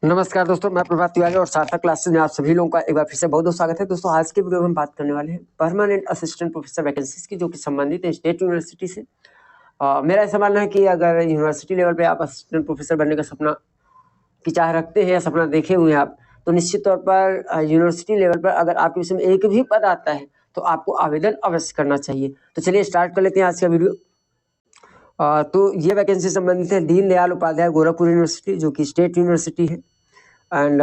नमस्कार दोस्तों, मैं प्रभात तिवारी और सार्थक क्लासेस में आप सभी लोगों का एक बार फिर से बहुत बहुत स्वागत है। दोस्तों, आज के वीडियो में हम बात करने वाले हैं परमानेंट असिस्टेंट प्रोफेसर वैकेंसीज की, जो कि संबंधित है स्टेट यूनिवर्सिटी से। मेरा ऐसा मानना है कि अगर यूनिवर्सिटी लेवल पे आप असिस्टेंट प्रोफेसर बनने का सपना की चाह रखते हैं या सपना देखे हुए हैं आप, तो निश्चित तौर पर यूनिवर्सिटी लेवल पर अगर आपके विषय में एक भी पद आता है तो आपको आवेदन अवश्य करना चाहिए। तो चलिए स्टार्ट कर लेते हैं आज का वीडियो। तो ये वैकेंसी संबंधित है दीनदयाल उपाध्याय गोरखपुर यूनिवर्सिटी, जो कि स्टेट यूनिवर्सिटी है। एंड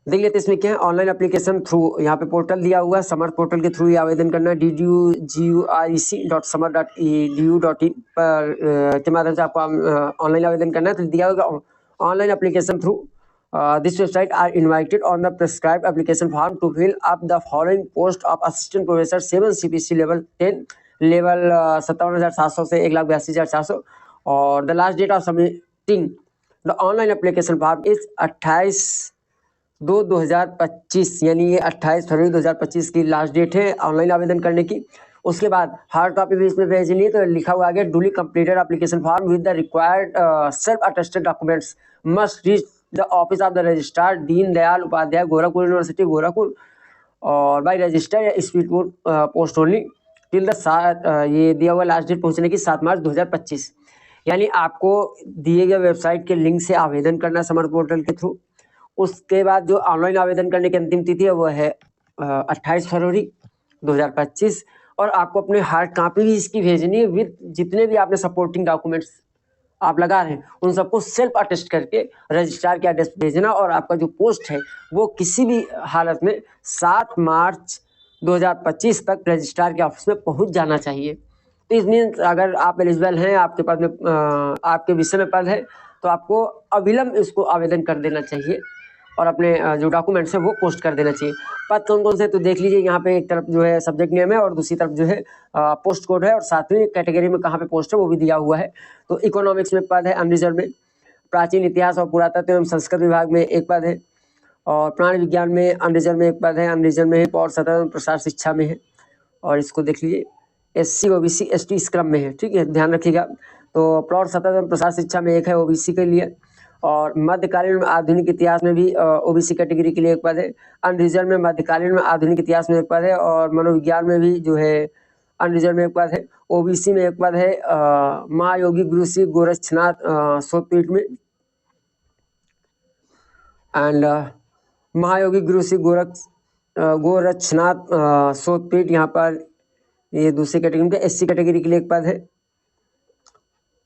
देख लेते इसमें क्या है। ऑनलाइन एप्लीकेशन थ्रू यहाँ पे पोर्टल दिया हुआ है, समर्थ पोर्टल के थ्रू ये आवेदन करना है। ddugurec.samar.edu.in पर के माध्यम से आपको ऑनलाइन आवेदन करना है। तो दिया होगा online application through this website are invited on the prescribe application form to fill up the following post of assistant professor 7 CPC level 10 level 57,700 से 1,82,400 और the last date of submitting the online application form is 28/2/2025, यानी ये 28 फरवरी 2025 की last date है online आवेदन करने की। उसके बाद हार्ड कॉपी भी इसमें भेजनी है, तो लिखा हुआ आगे duly completed application form with the required self attested documents must reach the office of the registrar Deendayal Upadhyay Gorakhpur university Gorakhpur और बाई रजिस्टर या speed post only till the ये दिया हुआ लास्ट डेट पहुंचने की 7 मार्च 2025। यानी आपको दिए गए वेबसाइट के लिंक से आवेदन करना समर्थ पोर्टल के थ्रू। उसके बाद जो ऑनलाइन आवेदन करने की अंतिम तिथि है वो है 28 फरवरी 2025 और आपको अपने हार्ड कॉपी भी इसकी भेजनी है विद जितने भी आपने सपोर्टिंग डॉक्यूमेंट्स आप लगा रहे हैं उन सबको सेल्फ अटेस्ट करके रजिस्ट्रार के एड्रेस भेजना। और आपका जो पोस्ट है वो किसी भी हालत में 7 मार्च 2025 तक रजिस्ट्रार के ऑफिस में पहुंच जाना चाहिए। तो इस मीन्स अगर आप एलिजिबल हैं, आपके पद में आपके विषय में पद है, तो आपको अविलंब इसको आवेदन कर देना चाहिए और अपने जो डॉक्यूमेंट्स है वो पोस्ट कर देना चाहिए। पद कौन कौन से तो देख लीजिए, यहाँ पे एक तरफ जो है सब्जेक्ट नेम है और दूसरी तरफ जो है पोस्ट कोड है और सातवीं कैटेगरी में कहाँ पे पोस्ट है वो भी दिया हुआ है। तो इकोनॉमिक्स में पद है अनरिजर्व में, प्राचीन इतिहास और पुरातत्व एवं संस्कृत विभाग में एक पद है और प्राणी विज्ञान में अनरिजर्व में एक पद है, अनरिजर्व में पौर सतह एवं प्रसार शिक्षा में है। और इसको देख लीजिए SC OBC ST इस क्रम में है, ठीक है, ध्यान रखिएगा। तो प्रौढ़ सतह एवं प्रसार शिक्षा में एक है OBC के लिए और मध्यकालीन में आधुनिक इतिहास में भी OBC कैटेगरी के लिए एक पद है। अनरिजर्व में मध्यकालीन में आधुनिक इतिहास में एक पद है और मनोविज्ञान में भी जो है अनरिजर्व में एक पद है। OBC में एक पद है महायोगी गुरु श्री गोरक्षनाथ शोधपीठ में एंड महायोगी गुरु श्री गोरक्षनाथ शोधपीठ, यहाँ पर ये दूसरी कैटेगरी में SC कैटेगरी के लिए एक पद है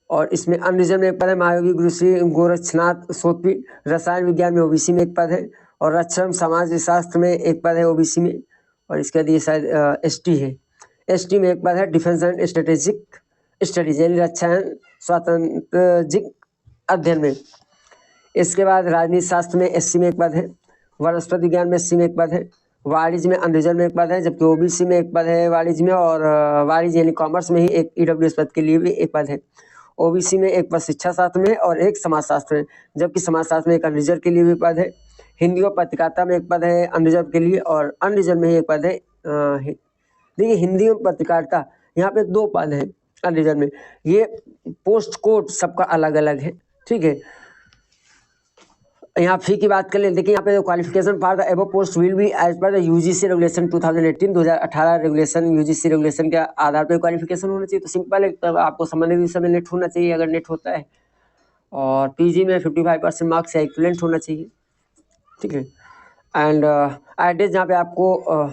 और इसमें अनरिजर्व में एक पद है महायोगी गुरु श्री गोरक्षनाथ शोधपीठ। रसायन विज्ञान में OBC में एक पद है और रक्षा समाज शास्त्र में एक पद है OBC में और इसके बाद ये शायद ST है। ST में एक पद है डिफेंस एंड स्ट्रेटेजिक स्टडीज, यानी रक्षा स्वतंत्रजिक अध्ययन में। इसके बाद राजनीति शास्त्र में SC में एक पद है, वनस्पति विज्ञान में SC में एक पद है, वाणिज्य में अनरिजर्व में एक पद है, जबकि OBC में एक पद है वाणिज्य में और वाणिज्य यानी कॉमर्स में ही एक EWS पद के लिए भी एक पद है। OBC में एक पद शिक्षा शास्त्र में और एक समाज शास्त्र में, जबकि समाज शास्त्र में एक अनरिजर्व के लिए भी पद है। हिंदी और पत्रकारिता में एक पद है अनरिजर्व के लिए और अनरिजर्व में ही एक पद है। देखिए हिंदी और पत्रकारिता यहाँ पे 2 पद हैं अनरिजर्व में। ये पोस्ट कोड सबका अलग अलग है, ठीक है। यहाँ फी की बात कर ले, देखिए यहाँ पे qualification for the above post will be as per the UGC regulation 2018 regulation UGC regulation के आधार पर क्वालिफिकेशन होना चाहिए। तो सिंपल है, तब आपको संबंधित विषय में नेट होना चाहिए अगर नेट होता है और PG में 55% मार्क्स या इक्विवेलेंट होना चाहिए, ठीक है। एंड एड्रेस जहाँ पे आपको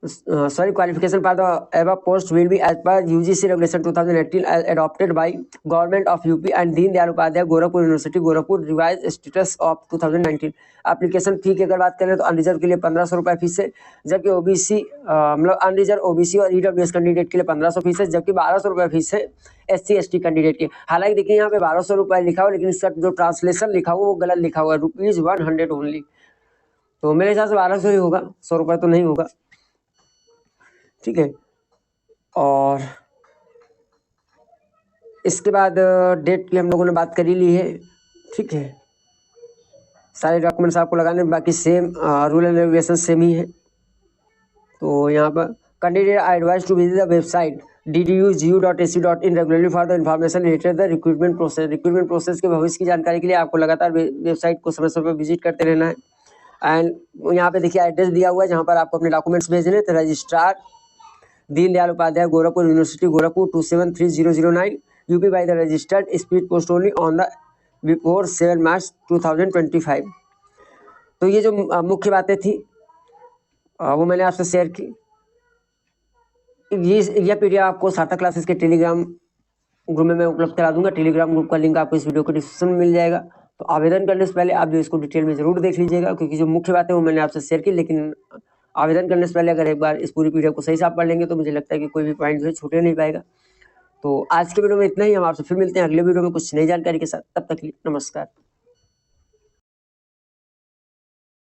qualification for the above post will be as per UGC regulation 2018 as adopted by government of UP and Deen Dayal Upadhyay Gorakhpur University Gorakhpur revised status of 2019। Application fee की अगर बात करें तो unreserved के लिए 1500 रुपये फीस है, जबकि OBC मतलब अनरिजर्व OBC और EWS कैंडिडेट के लिए 1500 फीस है, जबकि 1200 रुपये फीस है SC ST कैंडिडेट की। हालांकि देखिए यहाँ पे 1200 रुपये लिखा हुआ, लेकिन इसका जो ट्रांसलेशन लिखा हुआ वो गलत लिखा हुआ है, ₹100 ओनली। तो मेरे हिसाब से 1200 ही होगा, 100 रुपये तो नहीं होगा, ठीक है। और इसके बाद डेट की हम लोगों ने बात कर ही ली है, ठीक है। सारे डॉक्यूमेंट्स आपको लगाने, बाकी same rule and regulation same ही है। तो यहाँ पर candidate I advise to visit the website DDU.GU.AC.in regularly for the information related the recruitment process. Recruitment process के भविष्य की जानकारी के लिए आपको लगातार वेबसाइट को समय समय पर विजिट करते रहना है। एंड यहाँ पे देखिए एड्रेस दिया हुआ है जहाँ पर आपको अपने डॉक्यूमेंट्स भेजने हैं। तो registrar Deendayal Upadhyay Gorakhpur university Gorakhpur 273009 UP by the registered speed post only on the before 7 March 2025। तो ये जो मुख्य बातें थी वो मैंने आपसे शेयर की। ये पीडीएफ आपको सार्थक क्लासेस के टेलीग्राम ग्रुप में मैं उपलब्ध करा दूंगा। टेलीग्राम ग्रुप का लिंक आपको इस वीडियो को डिस्क्रिप्शन में मिल जाएगा। तो आवेदन करने से पहले आप जो इसको डिटेल में जरूर देख लीजिएगा, क्योंकि जो मुख्य बातें वो मैंने आपसे शेयर की, लेकिन आवेदन करने से पहले अगर एक बार इस पूरी पीडीएफ को सही से आप पढ़ लेंगे तो मुझे लगता है कि कोई भी पॉइंट जो है छूटे नहीं पाएगा। तो आज के वीडियो में इतना ही। हम आपसे फिर मिलते हैं अगले वीडियो में कुछ नई जानकारी के साथ। तब तक के लिए नमस्कार।